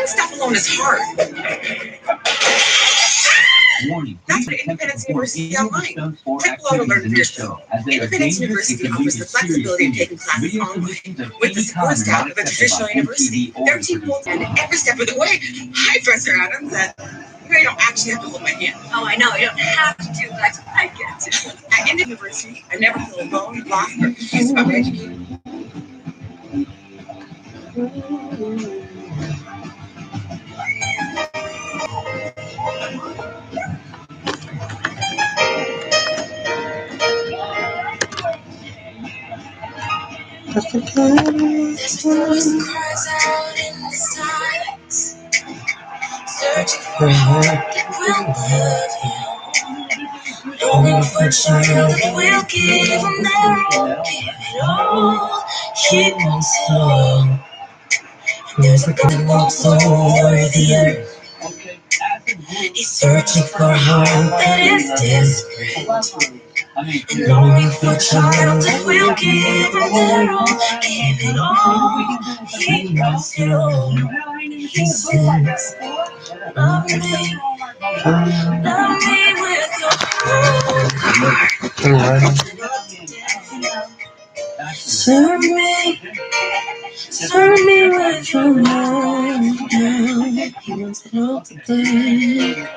Stuff alone is hard. Warning, That's please what attempt to Independence perform University any of the Online. stunts or Click below to activities learn in for this yourself. show, as they are Independence dangerous and University can lead offers to the serious flexibility of injury. taking classes Video online submissions of with the any support kind are staff not of a accepted by traditional university. MTV or Their its team producers. holds and every step of the way. Hi, Professor Adams. You don't actually have to hold my hand. Oh, I know. You don't have to, but I get to. At Indiana University, I never feel alone, lost, or confused about my education. There's a voice that cries out in the silence, searching for a heart that will love him, longing for a child that will give him their all, give it all. He wants it all. There's a God that walks over the earth. He's searching for a heart that is desperate and longing for a child that will give him their all, give it all. He wants it all. He says, love me with your whole heart. Serve me with your love now. He wants it all today.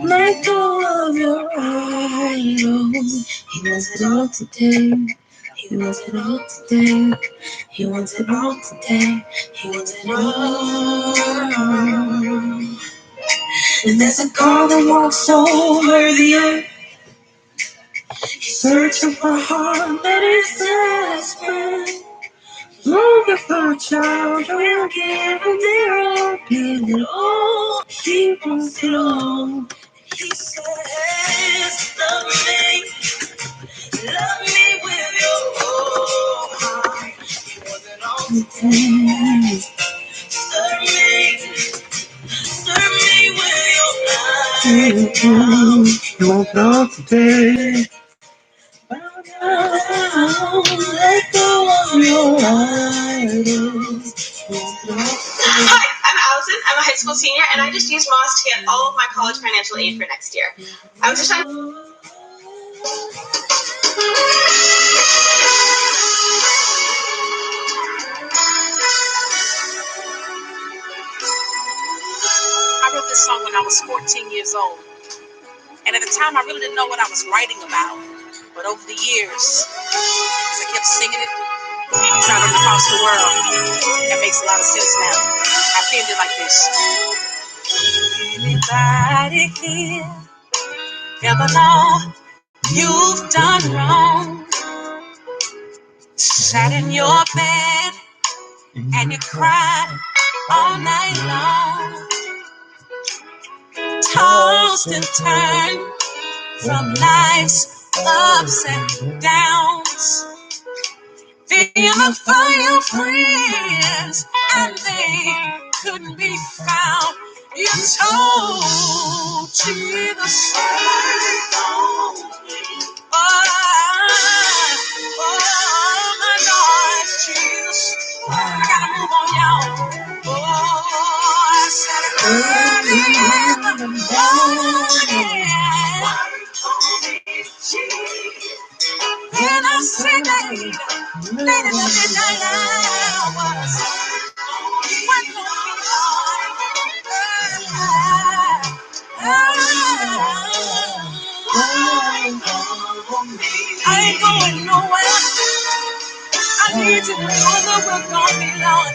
Let go of your idols. He wants it all today. He wants it all today. He wants it all today. He wants it all. And there's a God that walks over the earth. He's searching for a heart that is desperate. Longing for a child who will give him their all, give it all. He wants it all. He says, love me with your whole heart. He wants it all today. Serve me with your life. He wants it all today. Let go of your idols. Hi, I'm Allison. I'm a high school senior, and I just used Moss to get all of my college financial aid for next year. I was just trying. I wrote this song when I was 14 years old. And at the time, I really didn't know what I was writing about. But over the years, as I kept singing it, traveling across the world, it makes a lot of sense now. I penned it like this. Anybody here ever know you've done wrong? Sat in your bed and you cried all night long. Tossed and turned from life's ups and downs. Feeling for your friends and they couldn't be found. You told Jesus, oh my God, Jesus, I gotta move on, y'all. Oh, I said early in the morning, when I say late in the midnight hours, what gonna be I ain't going nowhere. I need to know that we're gonna be Lord.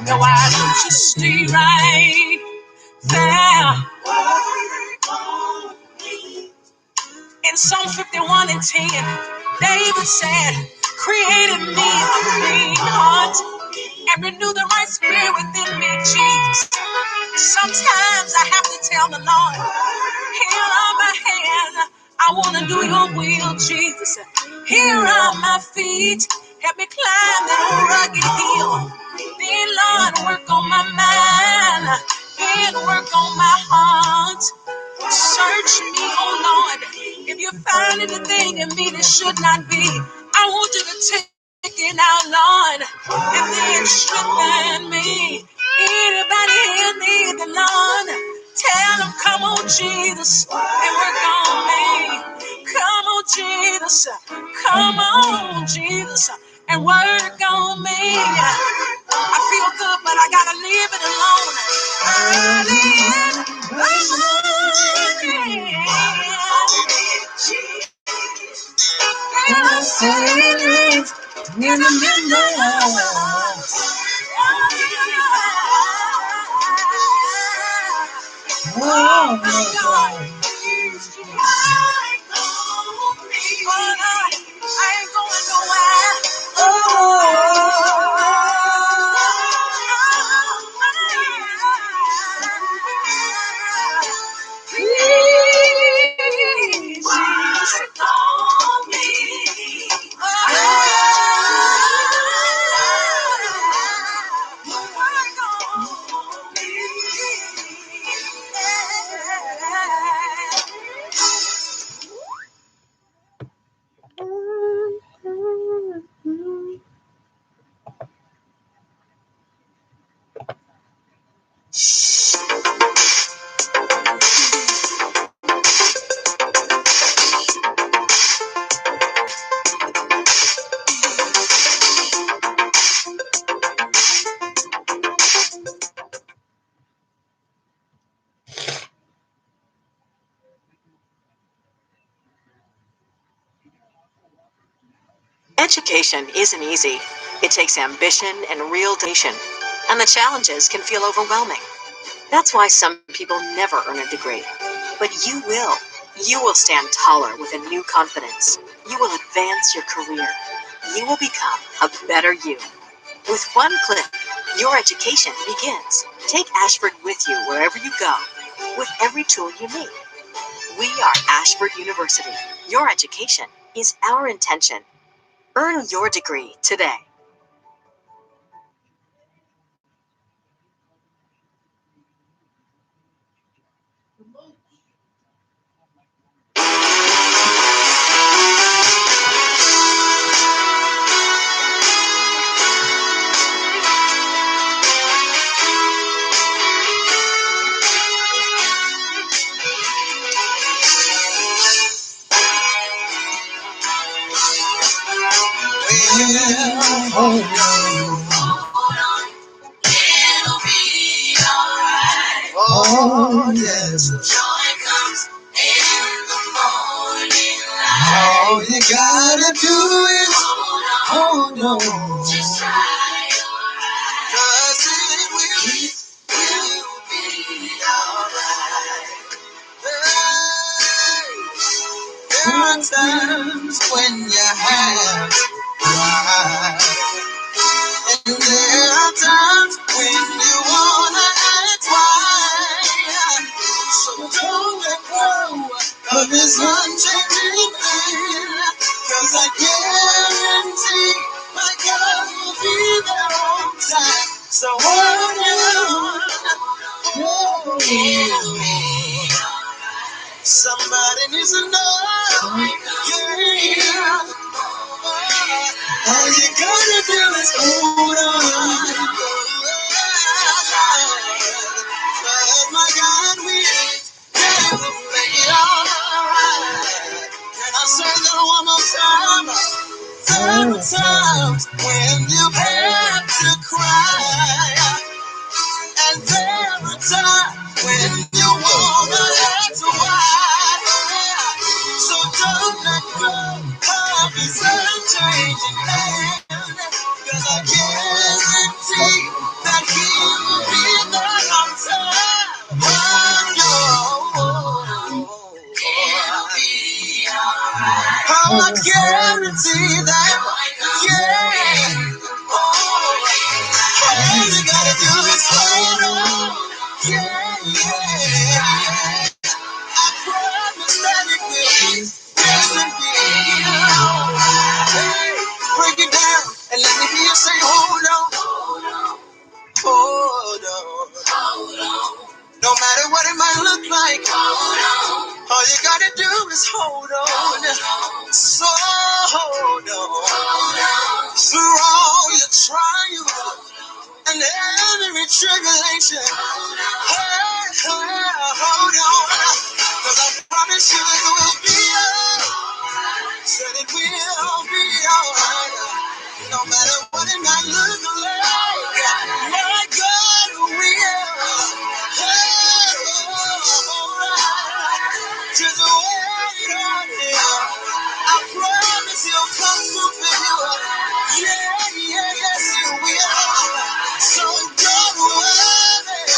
Now why don't you stay right there? In Psalm 51 and 10, David said, create in me a clean heart and renew the right spirit within me, Jesus. Sometimes I have to tell the Lord, here are my hands. I want to do your will, Jesus. Here are my feet. Help me climb that rugged hill. Then, Lord, work on my mind. Then work on my heart. Search me, oh Lord. If you find anything in me that should not be, I want you to take Sticking out, Lord, and then strengthen me. Anybody here need the Lord? Tell them, come on, Jesus, and work on me. Come on, Jesus, come on, Jesus, and work on me. I feel good, but I gotta leave it alone. Early in the morning, and I say it in the midnight. Oh, my God. I ain't going nowhere. Please, Jesus, call me. Education isn't easy. It takes ambition and real dedication, and the challenges can feel overwhelming. That's why some people never earn a degree. But you will. You will stand taller with a new confidence. You will advance your career. You will become a better you. With one click, your education begins. Take Ashford with you wherever you go, with every tool you need. We are Ashford University. Your education is our intention. Earn your degree today. Oh, yes. Joy comes in the morning light. All you gotta do is hold on. Just try your eyes. 'Cause it will be alright. There are times when you have to and there are times when you wanna ask why. So don't let go of this unchanging thing, 'cause I guarantee my God will be there on time. So hold on, somebody needs to know, yeah. All you gotta do is hold on. But my God, we will make it alright. Can I say that one more time? There are times when you have to cry, and there are times when you wanna ask why. So don't let go of his unchanging hand, 'cause I guarantee that he will be there on time. Oh, I guarantee that, yeah. All you gotta do is hold on, yeah. I promise that it will be, yes it will. Hey, break it down and let me hear you say, hold on, hold on. No matter what it might look like, hold on. All you gotta do is hold on. So hold on. trial and every tribulation. Hold on, 'cause I promise you it will be alright. Said it will be alright. No matter what it might look like, my God will. Alright. Just wait on Him. I promise He'll come through for you. Yes, He will. So don't worry.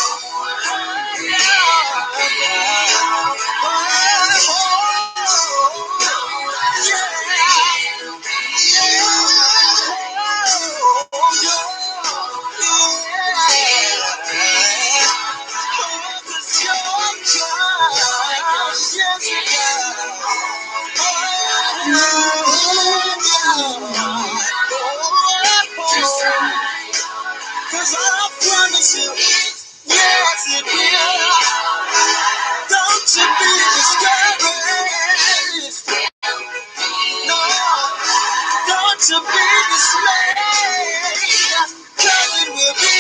Cause I promise you, yes it will. Don't you be discouraged. No, don't you be dismayed. Cause it will be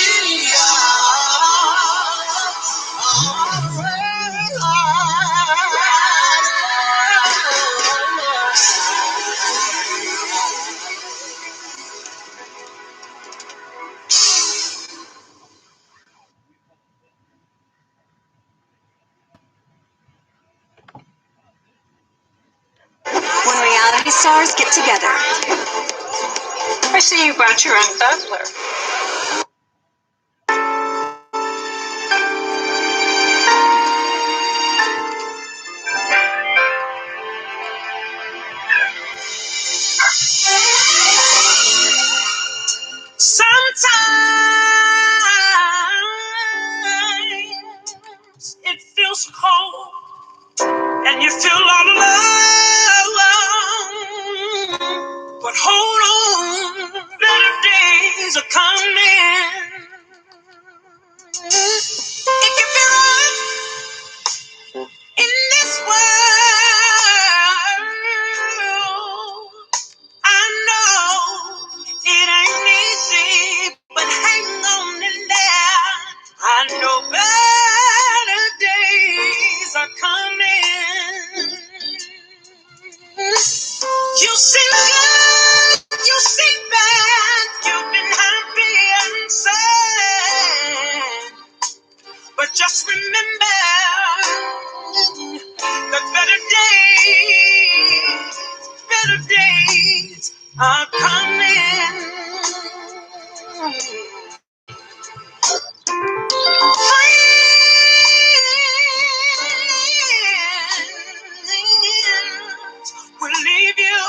When reality stars get together. I see you brought your own bubbler. Sometimes it feels cold and you feel all alone. But hold on, better days are coming. It can be rough in this world. I know it ain't easy, but hang on in there. I know better days are coming. You seem good, you seem bad, you've been happy and sad. But just remember that better days are coming. Friends will leave you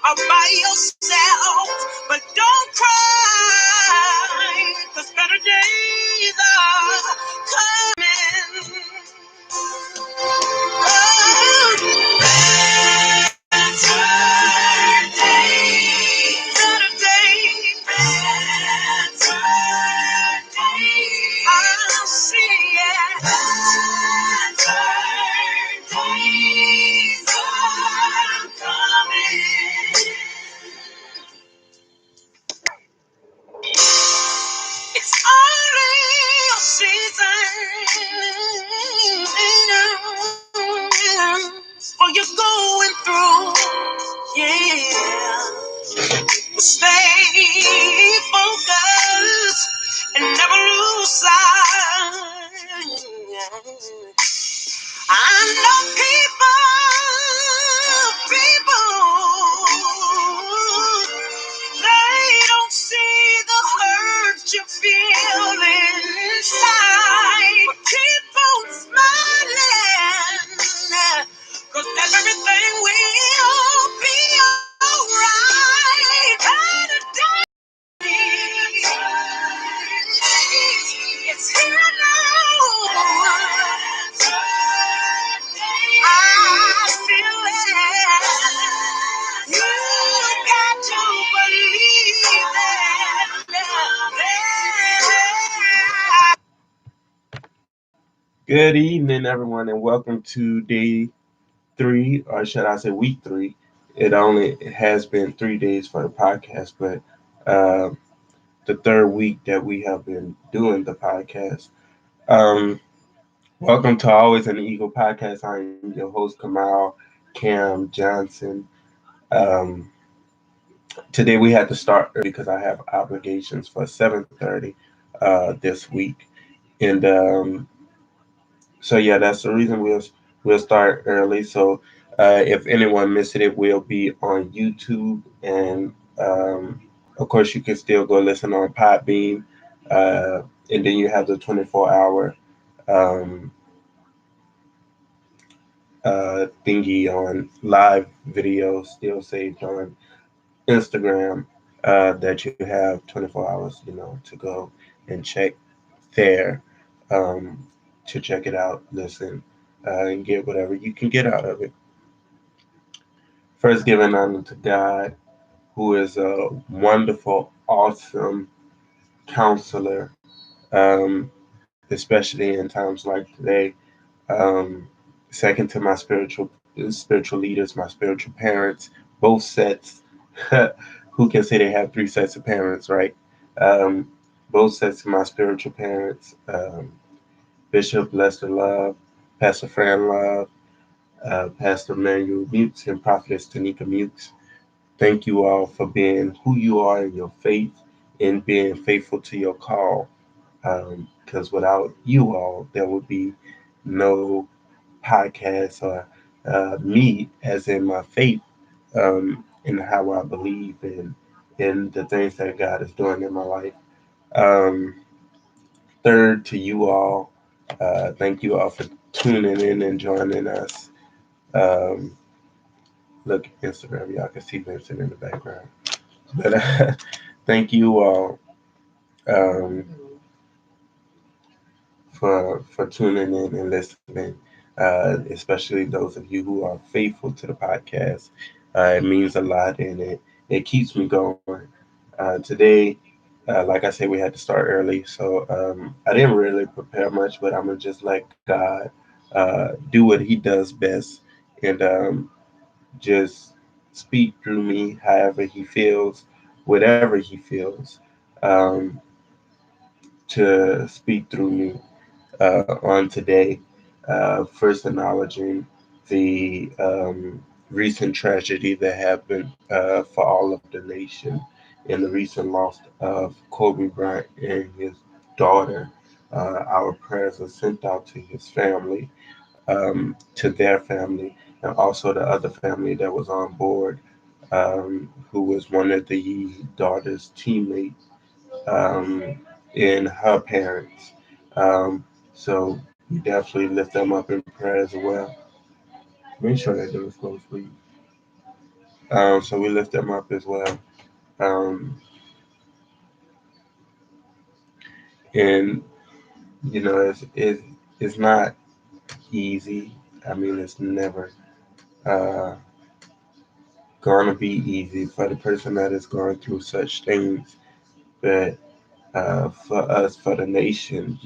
all by yourself, but don't cry, 'cause better days are coming. It's only a season for you're going through, yeah. Stay focused and never lose sight. I know people, they don't see the hurt you feel inside. But keep on smiling, 'cause everything will be alright. Better days. It's here now. I feel it. You got to believe it. Good evening, everyone, and welcome to day 3, or should I say week 3. It has been 3 days for the podcast, but uh, the third week that we have been doing the podcast. Um, Welcome to Always an Eagle podcast. I'm your host, Kamal Cam Johnson. Um, Today we had to start early because I have obligations for 7:30 this week, and so yeah, that's the reason we'll start early. So if anyone missed it, it will be on YouTube, and of course you can still go listen on Podbean, uh, and then you have the 24-hour um, thingy on live video still saved on Instagram that you have 24 hours, to go and check there, um, to check it out, listen, and get whatever you can get out of it. First, giving honor to God, who is a wonderful, awesome counselor, especially in times like today. Um, Second to my spiritual leaders, my spiritual parents, both sets. Who can say they have three sets of parents, right? Um, both sets of my spiritual parents, Bishop Lester Love, Pastor Fran Love, Pastor Manuel Mutes, and Prophetess Tanika Mutes. Thank you all for being who you are in your faith and being faithful to your call. Because without you all, there would be no podcast or me, as in my faith, and how I believe in the things that God is doing in my life. Um, Third, to you all, thank you all for tuning in and joining us. Um, Look, Instagram, y'all can see Vincent in the background. But thank you all, um, for tuning in and listening, especially those of you who are faithful to the podcast. It means a lot, and it keeps me going. Today, like I said, we had to start early, so I didn't really prepare much, but I'm gonna just let God do what He does best, and just speak through me however He feels, whatever He feels, um, to speak through me on today. First, acknowledging the recent tragedy that happened for all of the nation and the recent loss of Kobe Bryant and his daughter. Our prayers are sent out to his family, to their family, and also the other family that was on board, who was one of the daughter's teammates, um, and her parents. Um, so we definitely lift them up in prayer as well. Make sure that door is closed, please. So we lift them up as well. Um, and it's not easy. I mean, it's never uh, gonna be easy for the person that is going through such things. But for us, for the nation,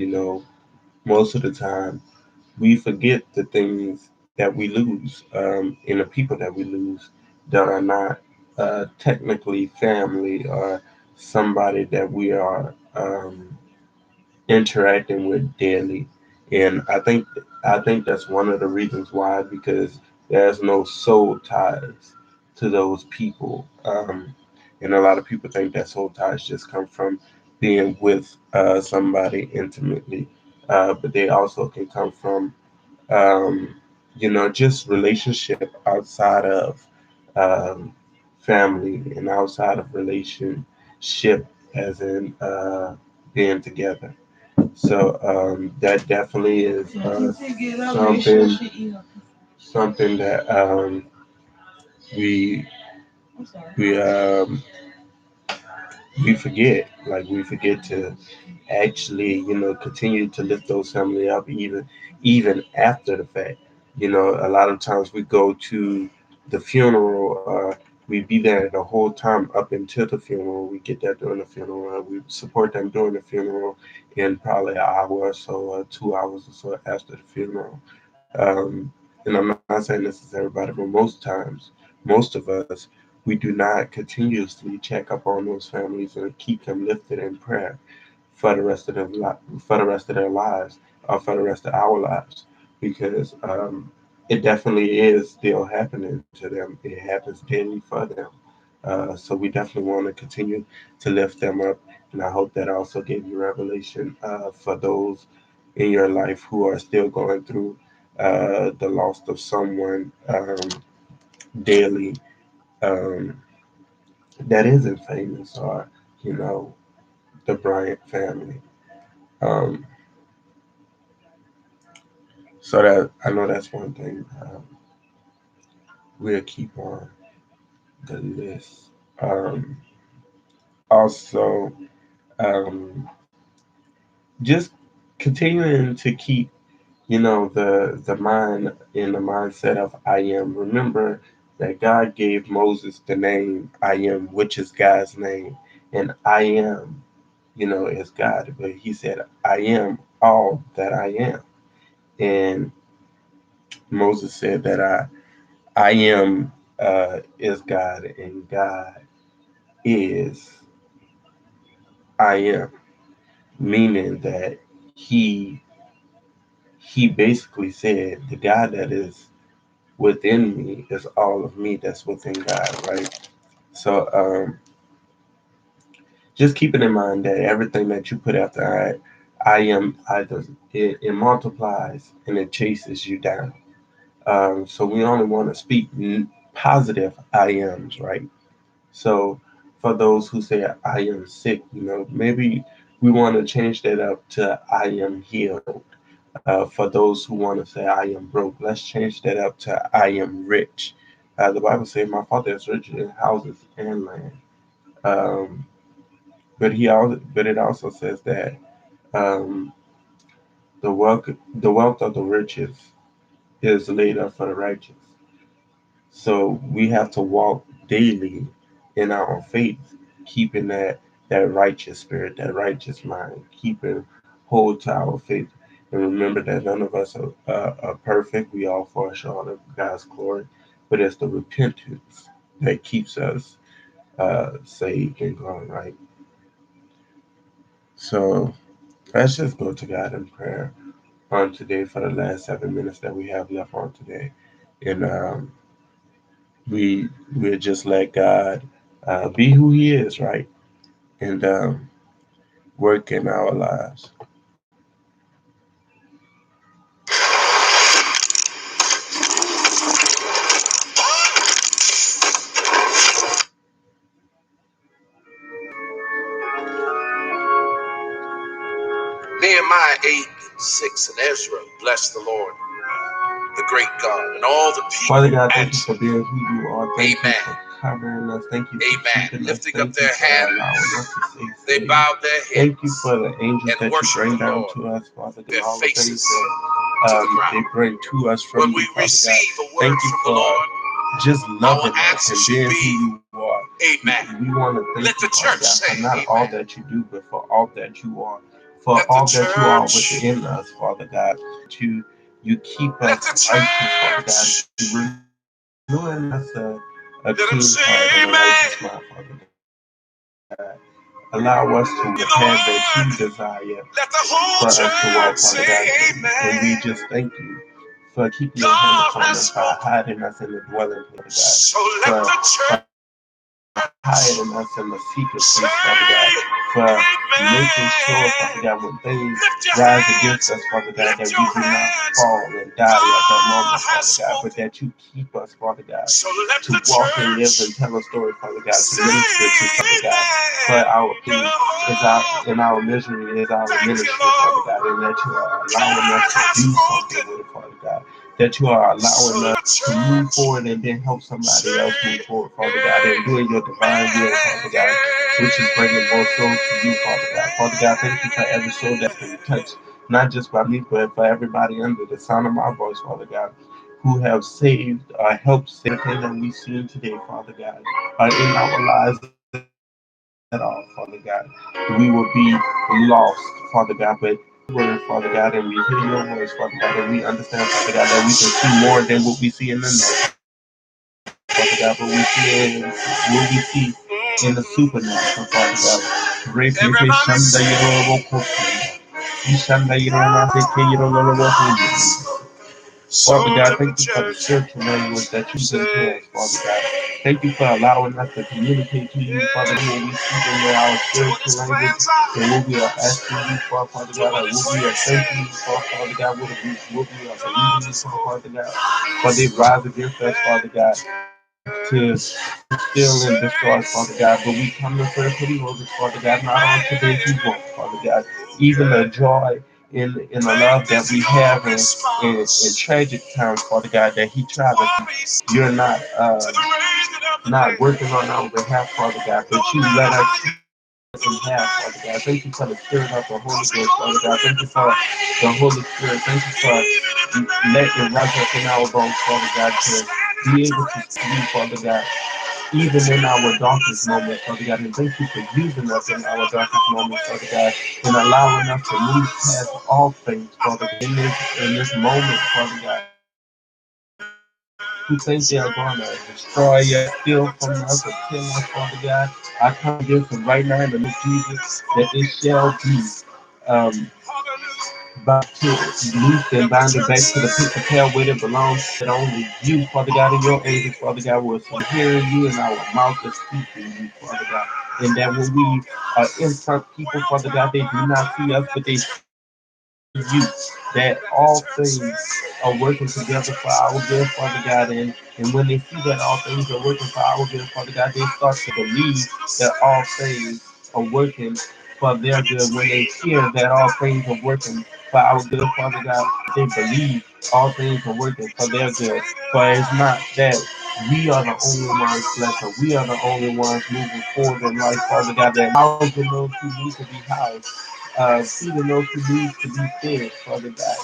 most of the time we forget the things that we lose, and the people that we lose that are not technically family or somebody that we are interacting with daily. And I think that's one of the reasons why, because there's no soul ties to those people. And a lot of people think that soul ties just come from being with somebody intimately, but they also can come from um, just relationship outside of um, family and outside of relationship, as in being together. So that definitely is something that we we um, we forget. Like, we forget to actually, continue to lift those family up, even after the fact. A lot of times we go to the funeral, we be there the whole time up until the funeral. We get there during the funeral. We support them during the funeral, and probably an hour or so, or 2 hours or so after the funeral. And I'm not saying this is everybody, but most times, most of us, we do not continuously check up on those families and keep them lifted in prayer for the rest of for the rest of their lives, or for the rest of our lives, because it definitely is still happening to them. It happens daily for them. So we definitely want to continue to lift them up, and I hope that also gave you revelation for those in your life who are still going through the loss of someone daily, um, that isn't famous, or the Bryant family. Um, so that I know that's one thing we'll keep on the list. Um, Also, um, just continuing to keep the mind in the mindset of I am. Remember that God gave Moses the name I am, which is God's name, and I am, is God. But He said, I am all that I am, and Moses said that I am is God, and God is I am, meaning that he basically said the God that is within me is all of me that's within God, right? So just keeping in mind that everything that you put after I am, it multiplies and it chases you down. So we only want to speak positive I ams, right? So for those who say I am sick, maybe we want to change that up to I am healed. For those who want to say I am broke, let's change that up to I am rich. The Bible says, "My Father is rich in houses and land." Um, but it also says that um, the wealth of the riches is laid up for the righteous. So we have to walk daily in our faith, keeping that righteous spirit, that righteous mind, keeping hold to our faith. And remember that none of us are perfect. We all fall short of God's glory, but it's the repentance that keeps us saved and going right. So let's just go to God in prayer on today for the last 7 minutes that we have left on today, and we just let God be who He is, right, and work in our lives. Nehemiah 8 and 6 and Ezra, bless the Lord, the great God, and all the people. Father God, thank you answered, for being who you are. Thank Amen. you for covering us. Thank you for Amen. keeping us. Lifting Thank up their you for hands, allowing us to stay they safe. bowed their heads Thank you for the angels and that you worshiped bring the down Lord, to us, Father God. their All the things faces that to the they ground. bring to us from When you, we Father God. receive a word Thank you from the for Lord, just our loving us answer and should being who be, you are. Amen. We want to thank Let you, the Father church God, say, for not all Amen. that you do, but for all that you are, for Let all the that you are church, within us, Father God. You keep let us the righteous, Father God. church, You renewing us a let them clean say, heart and a Amen. righteous mind, Father God. Allow us to Be walk the the path that word. you desire Let the whole for us to walk, church Father say, God. And we Amen. just thank you for keeping your hand God upon has us, for spoken. hiding us in the dwelling place, So God. let the For church hiding us in the secret say, place, Father God, for making sure, Father Amen. God, when things Lift your rise hands. against us, Father God, that Lift we your do not hands. fall and die at that God moment, has Father God, but spoken. that you keep us, Father God, So let to the walk and live church and tell a story, Father God, to say, minister to, Father God, for Amen. our pain is our Oh, and our misery is our thank you, ministry, Father Lord. God, and that you are allowing God us to has do spoken. something with it, Father God, that you are So allowing us let the to move church forward and then help somebody else say, move forward, Father God, and doing your divine will, Father God, which is bringing more souls to you, Father God. Father God, thank you for every soul that's been touched, not just by me, but for everybody under the sound of my voice, Father God, who have saved or helped save everything that we've seen today, Father God, in our lives at all, Father God. We will be lost, Father God, but word, Father God, and we hear your voice, Father God, and we understand, Father God, that we can see more than what we see in the natural. Father God, but we see in what we see in the supernatural, Father God. Great Shanda Yoro Woko, Ishanda Yoro Maseke Yoro Woko. Father God, thank you for the spiritual language that you've been to us, Father God. Thank you for allowing us to communicate to you, Father, when we speak in our spiritual language and what we are asking you for, Father God, or what we are thanking you for, Father God, what we are believing you for, Father God. For they rise against us, Father God, to steal and destroy, Father God. But we come to serve for the motives, Father God, not on today's we want, Father God. Even the joy in the love that we have in tragic times, Father God, that He tried to. You're not working on our behalf, Father God, but you let us in half, Father God. Thank you for the spirit of the Holy Ghost, Father God. Thank you for the Holy Spirit. Thank you for letting it rise up in our bones, Father God, to be able to see, Father God, even in our darkest moments, Father God. And thank you for using us in our darkest moments, Father God, and allowing us to move past all things, Father God, in this moment, Father God. Who think they are going to destroy us, steal from us, or kill us, Father God. I come against them right now in the name of Jesus, that it shall be um, back to loose and bounded back to the pit of hell where it belongs, that only you, Father God, and your angels, Father God, will hearing you in our mouth is speaking you, Father God. And that when we are in front of people, Father God, they do not see us, but they you that all things are working together for our good, Father God. And when they see that all things are working for our good, Father God, they start to believe that all things are working for their good. When they hear that all things are working for our good, Father God, they believe all things are working for their good. For it's not that we are the only ones blessed, or we are the only ones moving forward in life, Father God, that housing those who need to be housed, feeding those who need to be fed, Father God.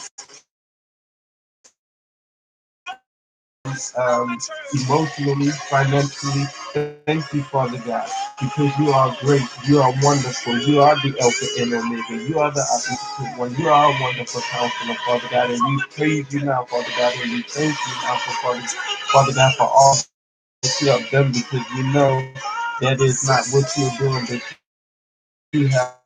Emotionally, financially, thank you, Father God, because you are great, you are wonderful, you are the Alpha and Omega, you are the omnipotent one, you are a wonderful counselor, Father God, and we praise you now, Father God, and we thank you now for Father God, for all that you have done, because you know that is not what you're doing, but you have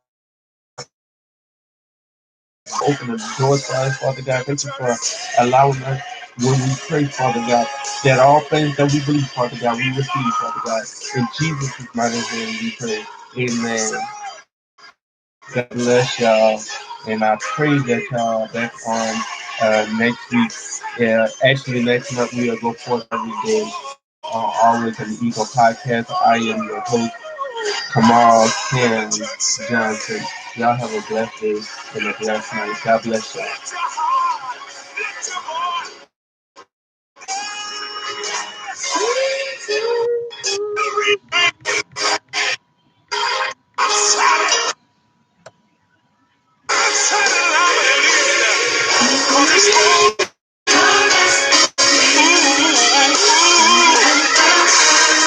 open the doors for us, Father God. Thank you for allowing us when we pray, Father God, that all things that we believe, Father God, we receive, Father God. In Jesus' mighty name we pray. Amen. God bless y'all. And I pray that y'all back on next week. Yeah, actually next month we'll go forth every day. Always on the Eagle Podcast. I am your host, Kamal Ken Johnson. Y'all have a blessed day and a blessed night. God bless y'all.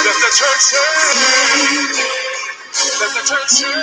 Let the church say, let the church say,